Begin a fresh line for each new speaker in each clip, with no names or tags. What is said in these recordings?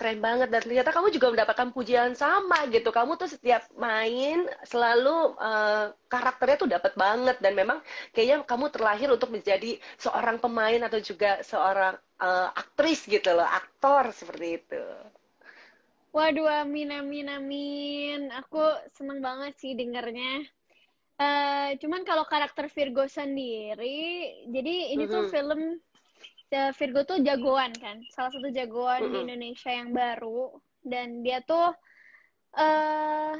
keren banget dan ternyata kamu juga mendapatkan pujian sama gitu. Kamu tuh setiap main selalu karakternya tuh dapat banget dan memang kayaknya kamu terlahir untuk menjadi seorang pemain atau juga seorang aktris gitu loh, aktor seperti itu.
Waduh, amin, amin, amin. Aku seneng banget sih dengernya. Cuman kalau karakter Virgo sendiri, jadi ini tuh
Mhm,
film Virgo tuh jagoan kan, salah satu jagoan di
mhm,
Indonesia yang baru, dan dia tuh eh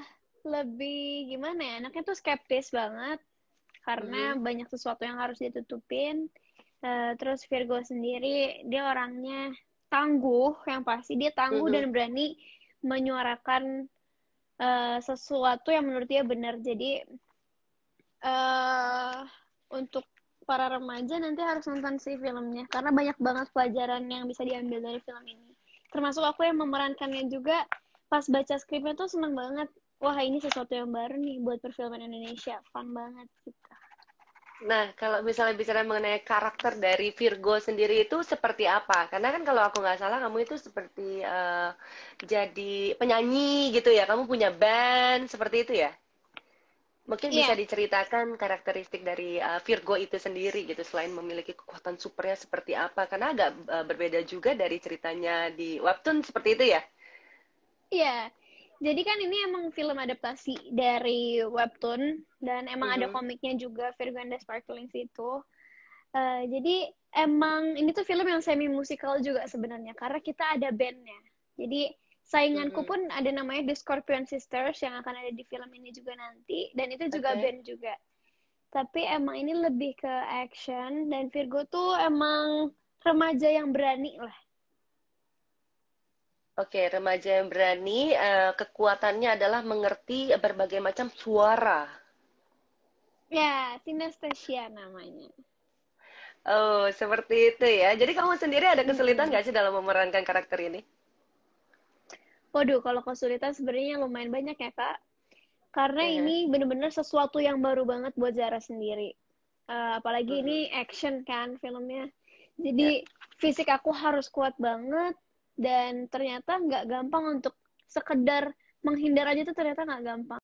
lebih gimana ya, anaknya tuh skeptis banget karena
mhm,
banyak sesuatu yang harus ditutupin. Terus Virgo sendiri dia orangnya tangguh, yang pasti dia tangguh
mhm.
dan berani menyuarakan sesuatu yang menurut dia benar. Jadi eh untuk para remaja nanti harus nonton sih filmnya karena banyak banget pelajaran yang bisa diambil dari film ini. Termasuk aku yang memerankannya juga, pas baca skripnya tuh seneng banget. Wah, ini sesuatu yang baru nih buat perfilman Indonesia. Fun banget gitu.
Nah, kalau misalnya bicara mengenai karakter dari Virgo sendiri itu seperti apa? Karena kan kalau aku nggak salah kamu itu seperti jadi penyanyi gitu ya. Kamu punya band seperti itu ya? Mungkin bisa
Iya,
diceritakan karakteristik dari Virgo itu sendiri gitu selain memiliki kekuatan supernya seperti apa? Karena agak berbeda juga dari ceritanya di webtoon seperti itu ya.
iya. Jadi kan ini emang film adaptasi dari webtoon dan emang ada
Mhm.
komiknya juga, Virgo and the Sparklings itu. Jadi emang ini tuh film yang semi musikal juga sebenarnya karena kita ada bandnya. Jadi sainganku
Mhm.
pun ada namanya The Scorpion Sisters yang akan ada di film ini juga nanti dan itu juga
Oke.
band juga. Tapi emang ini lebih ke action dan Virgo tuh emang remaja yang berani lah.
Oke, remaja yang berani, kekuatannya adalah mengerti berbagai macam suara.
Ya, Synesthesia namanya.
Oh, seperti itu ya. Jadi kamu sendiri ada kesulitan
Mm-mm.
nggak sih dalam memerankan karakter ini?
Waduh, kalau kesulitan sebenarnya lumayan banyak ya, Kak. Karena
Hehe.
ini bener-bener sesuatu yang baru banget buat Zara sendiri. Apalagi ini
Mhm.
action kan filmnya.
Ya.
Jadi fisik aku harus kuat banget dan ternyata nggak gampang untuk sekedar menghindar aja tuh ternyata nggak gampang.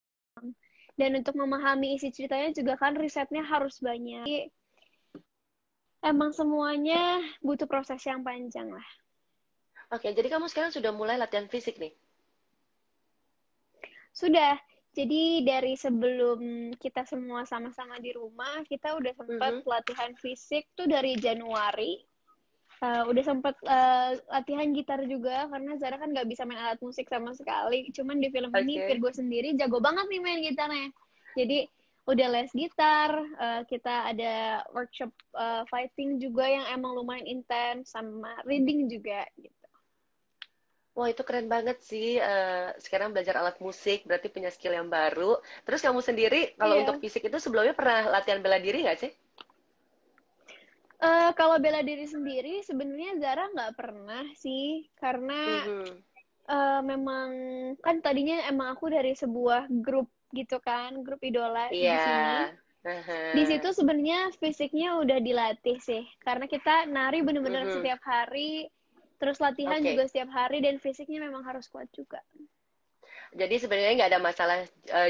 Dan untuk memahami isi ceritanya juga kan risetnya harus banyak. Jadi, emang semuanya butuh proses yang panjang lah.
Oke, jadi kamu sekarang sudah mulai latihan fisik nih.
Sudah, jadi dari sebelum kita semua sama-sama di rumah, kita udah sempat
Mhm.
latihan fisik tuh dari Januari. Udah sempat latihan gitar juga, karena Zara kan nggak bisa main alat musik sama sekali. Cuman di film ini
Oke.
Virgo sendiri jago banget nih main gitarnya. Jadi udah les gitar, kita ada workshop fighting juga yang emang lumayan intens, sama reading juga gitu.
Wah, itu keren banget sih. Sekarang belajar alat musik, berarti punya skill yang baru. Terus kamu sendiri, kalau untuk
Iya.
fisik itu sebelumnya pernah latihan bela diri nggak sih?
Kalau bela diri sendiri, sebenarnya Zara nggak pernah sih, karena
Mhm.
memang kan tadinya emang aku dari sebuah grup gitu kan, grup idola
Iya.
di sini. Di situ
Aha.
sebenarnya fisiknya udah dilatih sih, karena kita nari bener-bener
Mhm.
setiap hari, terus latihan juga
Oke.
setiap hari, dan fisiknya memang harus kuat juga.
Jadi sebenarnya nggak ada masalah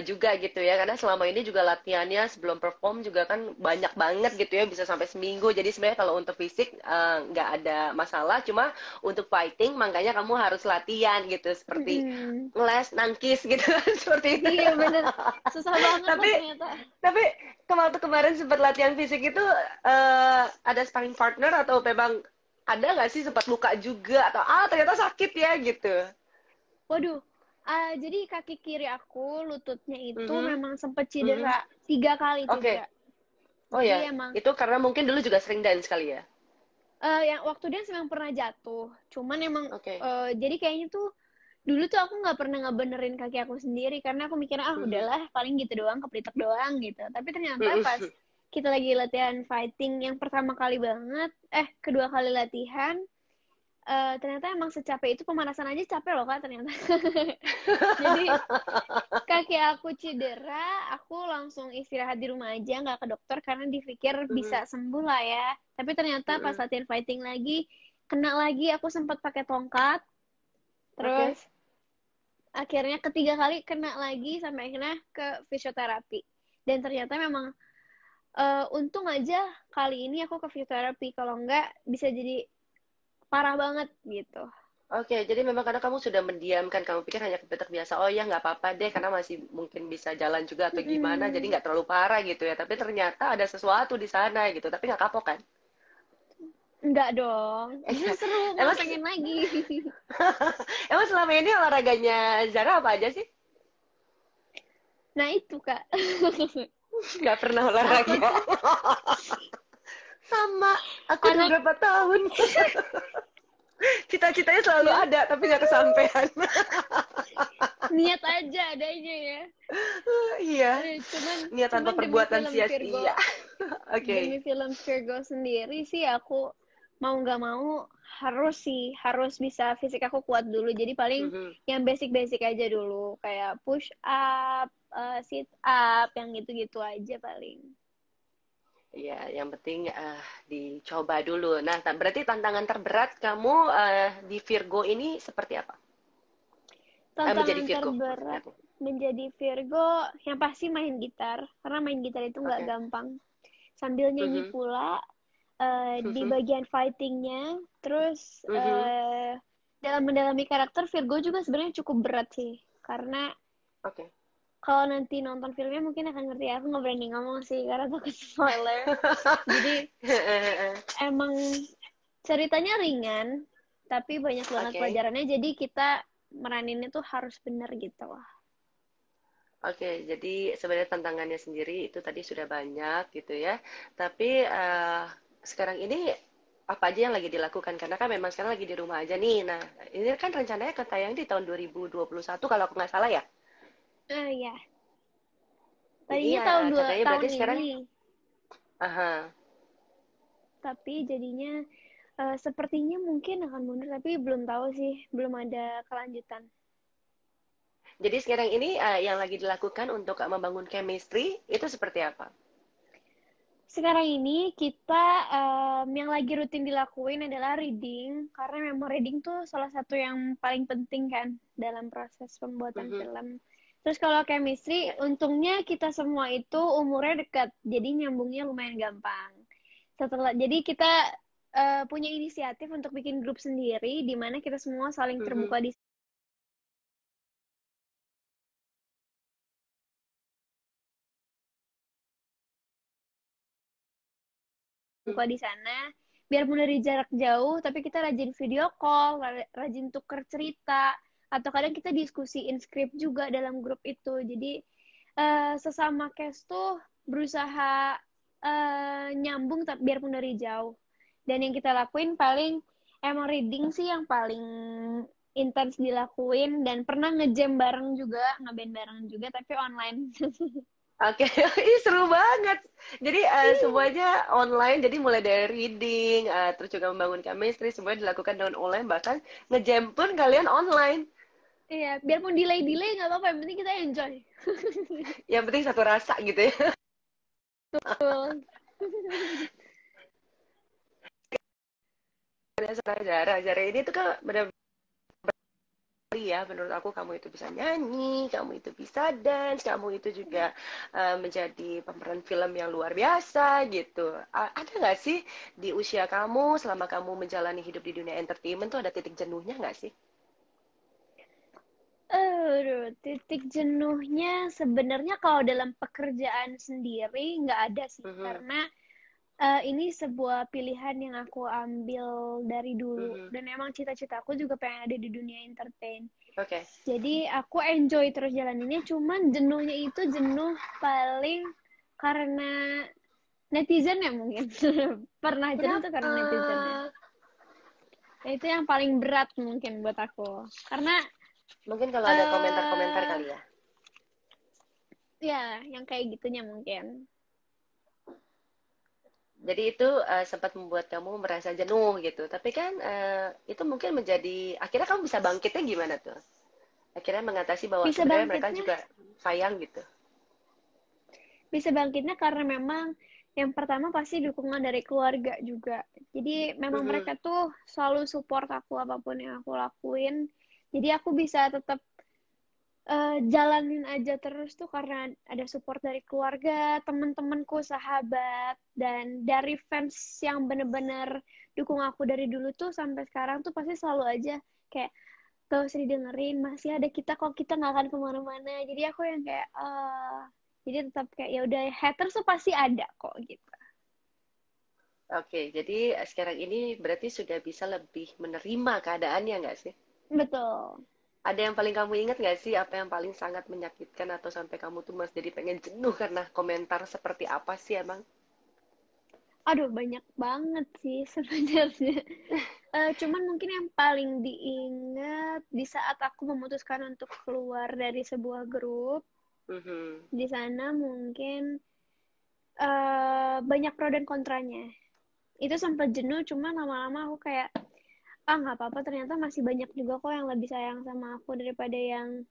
juga gitu ya, karena selama ini juga latihannya sebelum perform juga kan banyak banget gitu ya, bisa sampai seminggu. Jadi sebenarnya kalau untuk fisik nggak ada masalah, cuma untuk fighting makanya kamu harus latihan gitu, seperti
Mm-mm.
ngeles, nangkis gitu, seperti itu.
Iya bener, susah banget loh
Tapi
ternyata.
tapi waktu kemarin sempat latihan fisik itu ada sparring partner atau memang ada nggak sih sempat luka juga atau ternyata sakit ya gitu.
Waduh, jadi kaki kiri aku lututnya itu
Mhm,
memang sempat
mhm.
cedera, 3 kali
Oke.
cedera.
Oh
Jadi
ya,
emang
itu karena mungkin dulu juga sering dance kali ya?
yang waktu dance memang pernah jatuh. Cuman emang
Oke.
jadi kayaknya tuh dulu tuh aku nggak pernah ngebenerin kaki aku sendiri karena aku mikirnya ah
Mhm.
udahlah paling gitu doang kepritek doang gitu. Tapi ternyata pas
Mhm.
kita lagi latihan fighting yang pertama kali banget, kedua kali latihan, ternyata emang secapek itu pemanasan aja capek loh kak ternyata. Jadi kaki aku cedera, aku langsung istirahat di rumah aja, nggak ke dokter karena dipikir bisa
Mhm.
sembuh lah ya. Tapi ternyata pas
Mhm.
latihan fighting lagi, kena lagi, aku sempat pakai tongkat. Terus akhirnya ketiga kali kena lagi sampai akhirnya ke fisioterapi. Dan ternyata memang untung aja kali ini aku ke fisioterapi. Kalau enggak bisa jadi parah banget gitu.
Oke, jadi memang karena kamu sudah mendiamkan, kamu pikir hanya kebetek biasa, oh ya nggak apa-apa deh, karena masih mungkin bisa jalan juga atau gimana, jadi
Mm-mm.
nggak terlalu parah gitu ya. Tapi ternyata ada sesuatu di sana gitu, tapi nggak kapok kan?
Enggak dong. Justru seru, malah
Emang,
pengen lagi.
emang selama ini olahraganya Zara apa aja sih?
Nah itu Kak.
Nggak pernah
Aku
olahraga.
tuh
Sama, aku udah
anak
berapa tahun. Cita-citanya selalu
ya
ada, tapi nggak kesampaian.
niat aja adanya ya.
Iya,
Cuman
niat tanpa
cuman
perbuatan sia-sia.
demi
Oke.
film Virgo sendiri sih aku mau nggak mau harus bisa fisik aku kuat dulu. Jadi paling
Mhm.
yang basic-basic aja dulu kayak push up, sit up, yang gitu-gitu aja paling.
Iya, yang penting dicoba dulu. Nah, berarti tantangan terberat kamu di Virgo ini seperti apa? Menjadi
Tantangan
Virgo maksudnya
terberat
aku.
menjadi Virgo yang pasti main gitar, karena main gitar itu nggak
Oke.
gampang. Sambil nyanyi
Mhm.
pula di
Mhm.
bagian fightingnya, terus
Mhm.
dalam mendalami karakter Virgo juga sebenarnya cukup berat sih, karena
Oke.
kalau nanti nonton filmnya mungkin akan ngerti. Aku nggak berani ngomong sih karena takut spoiler. Jadi emang ceritanya ringan, tapi banyak banget
Oke.
pelajarannya. Jadi kita meraninnya tuh harus bener gitu lah.
Oke, jadi sebenarnya tantangannya sendiri itu tadi sudah banyak gitu ya. Tapi sekarang ini apa aja yang lagi dilakukan? Karena kan memang sekarang lagi di rumah aja nih. Nah, ini kan rencananya ke tayang di tahun 2021 kalau aku nggak salah ya.
Ya,
Jadi
tadinya
ya
tahun
katanya
tahun
berarti sekarang,
ini,
aha.
tapi jadinya sepertinya mungkin akan mundur, tapi belum tahu sih, belum ada kelanjutan.
Jadi sekarang ini yang lagi dilakukan untuk membangun chemistry itu seperti apa?
Sekarang ini kita yang lagi rutin dilakuin adalah reading, karena memang reading tuh salah satu yang paling penting kan dalam proses pembuatan
Mhm.
film. Terus kalau chemistry,
Ya.
untungnya kita semua itu umurnya dekat, jadi nyambungnya lumayan gampang. Jadi kita punya inisiatif untuk bikin grup sendiri, di mana kita semua saling
Mhm.
terbuka di sana. Biarpun dari jarak jauh, tapi kita rajin video call, rajin tuker cerita, atau kadang kita diskusiin skrip juga dalam grup itu. Jadi sesama cast tuh berusaha nyambung, tapi biarpun dari jauh. Dan yang kita lakuin paling emang reading sih yang paling intens dilakuin, dan pernah ngejam bareng juga, ngeband bareng juga, tapi online.
Oke, ih seru banget. Jadi semuanya online, jadi mulai dari reading, terus juga membangun chemistry, semuanya dilakukan dengan online, bahkan ngejam pun kalian online.
Iya, biarpun delay-delay nggak apa-apa, yang penting kita enjoy.
Yang penting satu rasa gitu ya.
Betul.
Zara, Zara ini tuh kan benar ya, menurut aku kamu itu bisa nyanyi, kamu itu bisa dance, kamu itu juga menjadi pemeran film yang luar biasa gitu. Ada nggak sih di usia kamu, selama kamu menjalani hidup di dunia entertainment tuh ada titik jenuhnya nggak sih?
Titik jenuhnya sebenarnya kalau dalam pekerjaan sendiri nggak ada sih,
Mhm.
karena ini sebuah pilihan yang aku ambil dari dulu,
Mhm.
dan emang cita-citaku juga pengen ada di dunia entertain.
Oke.
Jadi aku enjoy terus jalaninnya, cuman jenuhnya itu jenuh paling karena netizen ya mungkin. Pernah jenuh tuh
Kenapa?
karena netizen ya. Itu yang paling berat mungkin buat aku. Karena
Mungkin kalau ada komentar-komentar
eh
kali ya.
ya yang kayak gitunya mungkin.
Jadi itu sempat membuat kamu merasa jenuh gitu. Tapi kan itu mungkin menjadi akhirnya kamu bisa bangkitnya gimana tuh? Akhirnya mengatasi bahwa
Bisa
sebenarnya mereka
bangkitnya,
juga sayang gitu.
bisa bangkitnya karena memang yang pertama pasti dukungan dari keluarga juga. Jadi memang
Mhm.
mereka tuh selalu support aku apapun yang aku lakuin. Jadi aku bisa tetap jalanin aja terus tuh karena ada support dari keluarga, teman-temanku, sahabat, dan dari fans yang bener-bener dukung aku dari dulu tuh sampai sekarang tuh pasti selalu aja kayak gak usah didengerin, masih ada kita kok, kita nggak akan kemana-mana. Jadi aku yang kayak jadi tetap kayak ya udah, haters tuh pasti ada kok gitu.
Oke, jadi sekarang ini berarti sudah bisa lebih menerima keadaannya nggak sih?
Betul.
Ada yang paling kamu ingat nggak sih apa yang paling sangat menyakitkan atau sampai kamu tuh mas jadi pengen jenuh karena komentar seperti apa sih emang?
Aduh, banyak banget sih sebenarnya. Cuman mungkin yang paling diingat di saat aku memutuskan untuk keluar dari sebuah grup,
Mhm.
di sana mungkin banyak pro dan kontranya. Itu sempat jenuh, cuma lama-lama aku kayak, nggak apa-apa, ternyata masih banyak juga kok yang lebih sayang sama aku daripada yang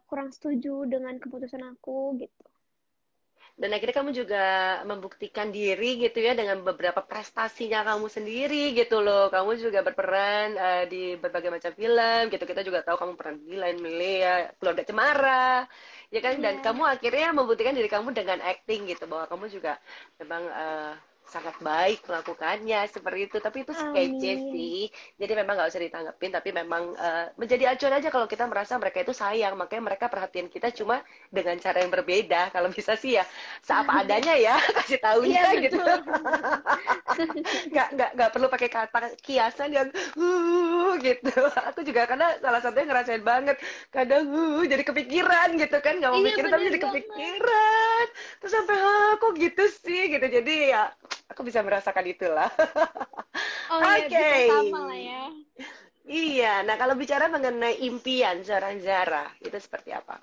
kurang setuju dengan keputusan aku gitu.
Dan akhirnya kamu juga membuktikan diri gitu ya dengan beberapa prestasinya kamu sendiri gitu loh. Kamu juga berperan di berbagai macam film gitu. Kita juga tahu kamu pernah di Lain Milea, Keluarga Cemara, ya kan? Dan
Iya,
kamu akhirnya membuktikan diri kamu dengan acting gitu bahwa kamu juga memang sangat baik melakukannya seperti itu. Tapi itu kece
amin.
sih. Jadi memang nggak usah ditanggepin. Tapi memang menjadi acuan aja kalau kita merasa mereka itu sayang. Makanya mereka perhatian kita cuma dengan cara yang berbeda. Kalau bisa sih ya seapa adanya ya kasih
Iya,
taunya gitu.
betul.
Nggak perlu pakai kata kiasan yang gitu. Aku juga karena salah satunya ngerasain banget kadang jadi kepikiran gitu kan, nggak mau
Iya,
mikir tapi
bener
jadi
banget.
kepikiran terus sampai kok gitu sih gitu, jadi ya aku bisa merasakan itulah.
Oh iya,
Oke.
kita sama lah ya.
Iya, nah kalau bicara mengenai impian seorang Zara itu seperti apa?